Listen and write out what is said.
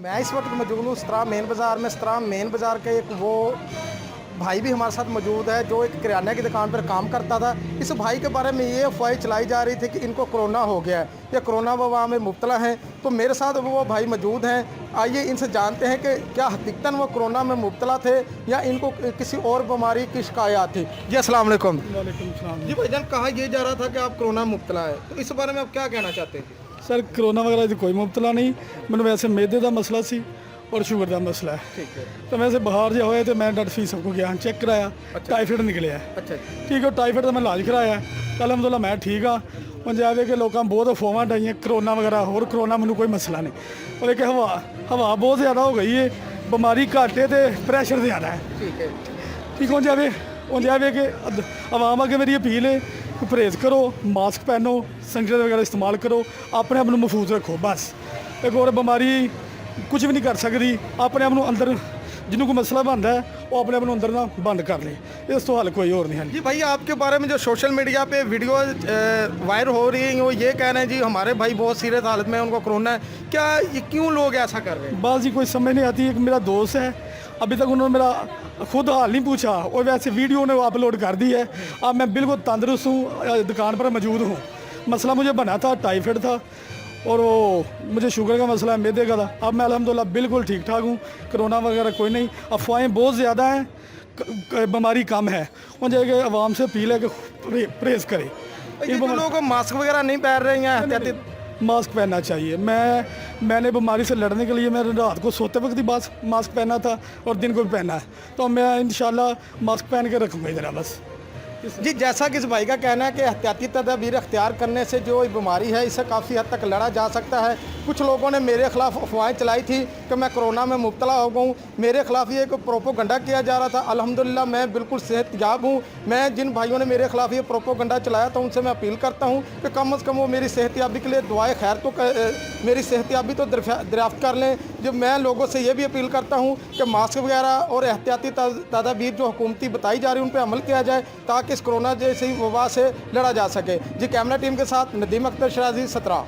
मैं इस वक्त मौजूद हूँ सतरा मेन बाज़ार में। सतरा मेन बाज़ार के एक वो भाई भी हमारे साथ मौजूद है जो एक किराने की दुकान पर काम करता था। इस भाई के बारे में ये अफवाहें चलाई जा रही थी कि इनको कोरोना हो गया है या कोरोना वबा में मुब्तला हैं। तो मेरे साथ वो भाई मौजूद हैं। आइए इनसे जानते हैं कि क्या हकीकतन वो कोरोना में मुब्तला थे या इनको किसी और बीमारी की शिकायत थी। जी अस्सलाम वालेकुम। वालेकुम सलाम। जी भाईजान, कहा यह जा रहा था कि आप कोरोना में मुब्तला है, तो इस बारे में आप क्या कहना चाहते हैं? सर कोरोना वगैरह की कोई मुबतला नहीं, मैंने वैसे मैदे का मसला सी और शुगर का मसला है। ठीक है। तो वैसे बाहर जो होए तो मैं डॉक्टर फीस सबको गया चेक कराया। टाइफाइड निकलिया है। अच्छा ठीक है, टाइफाइड का मैं इलाज कराया अलहमदुल्ला मैं ठीक हाँ। ਹੁਣ ਜਾਵੇ ਕਿ ਲੋਕਾਂ ਬਹੁਤ ਅਫਵਾਹਾਂ ਡਾਈਆਂ ਕਰੋਨਾ ਵਗੈਰਾ, ਹੋਰ ਕਰੋਨਾ ਮੈਨੂੰ ਕੋਈ ਮਸਲਾ ਨਹੀਂ। ਔਰ ਇੱਕ ਹਵਾ ਬਹੁਤ ਜ਼ਿਆਦਾ ਹੋ ਗਈ ਹੈ, ਬਿਮਾਰੀ ਘੱਟ ਹੈ ਤੇ ਪ੍ਰੈਸ਼ਰ ਜ਼ਿਆਦਾ ਹੈ। ठीक है। ठीक हो जावे कि आवाम अगे मेरी अपील है कि परहेज़ करो, मास्क पहनो, सैनिटाइजर वगैरह इस्तेमाल करो, अपने आप को महफूज रखो। बस एक और बीमारी कुछ भी नहीं कर सकती। अपने आप को अंदर जिन्हों को मसला बनता है वो अपने आप को अंदर ना बंद कर ले, इस तो हल कोई और नहीं है। जी भाई, आपके बारे में जो सोशल मीडिया पे वीडियो वायरल हो रही है वो ये कह रहे हैं जी हमारे भाई बहुत सीरियस हालत में, उनको कोरोना है। क्या ये क्यों लोग ऐसा कर रहे हैं? बस जी कोई समझ नहीं आती। एक मेरा दोस्त है, अभी तक उन्होंने मेरा खुद हाल नहीं पूछा और वैसे वीडियो ने अपलोड कर दी है। अब मैं बिल्कुल तंदुरुस्त हूँ, दुकान पर मौजूद हूँ। मसला मुझे बना था, टाइफाइड था और वो मुझे शुगर का मसला है, मैदे का था। अब मैं अल्हम्दुलिल्लाह बिल्कुल ठीक ठाक हूँ, कोरोना वगैरह कोई नहीं। अफवाहें बहुत ज़्यादा हैं, बीमारी कम है। उन जगह आवाम से अपील है कि परहेज़ करें। ये जो लोग मास्क वगैरह नहीं पहन रहे हैं, एहतियाती मास्क पहनना चाहिए। मैंने बीमारी से लड़ने के लिए मैंने रात को सोते वक्त ही मास्क पहना था और दिन को भी पहना है, तो मैं इंशाल्लाह मास्क पहन के रखूँगा इधर। बस जी, जैसा कि इस भाई का कहना है कि एहतियाती तदाबीर अख्तियार करने से जो बीमारी है इससे काफ़ी हद तक लड़ा जा सकता है। कुछ लोगों ने मेरे खिलाफ अफवाहें चलाई थी कि मैं कोरोना में मुब्तला हो गया हूँ, मेरे खिलाफ ये एक प्रोपोगंडा किया जा रहा था। अल्हम्दुलिल्लाह मैं बिल्कुल सेहतयाब हूँ। मैं जिन भाइयों ने मेरे खिलाफ ये प्रोपोगंडा चलाया था उनसे मैं अपील करता हूँ कि कम से कम वो मेरी सेहतयाबी के लिए दुआए खैर तो मेरी सेहतयाबी तो दरियाफ्त कर लें। जो मैं लोगों से ये भी अपील करता हूँ कि मास्क वगैरह और एहतियाती तदाबीर जो हुकूमती बताई जा रही है उन पर अमल किया जाए ताकि इस कोरोना जैसी वबा से लड़ा जा सके। जी, कैमरा टीम के साथ नदीम अख्तर शराजी, सतरा।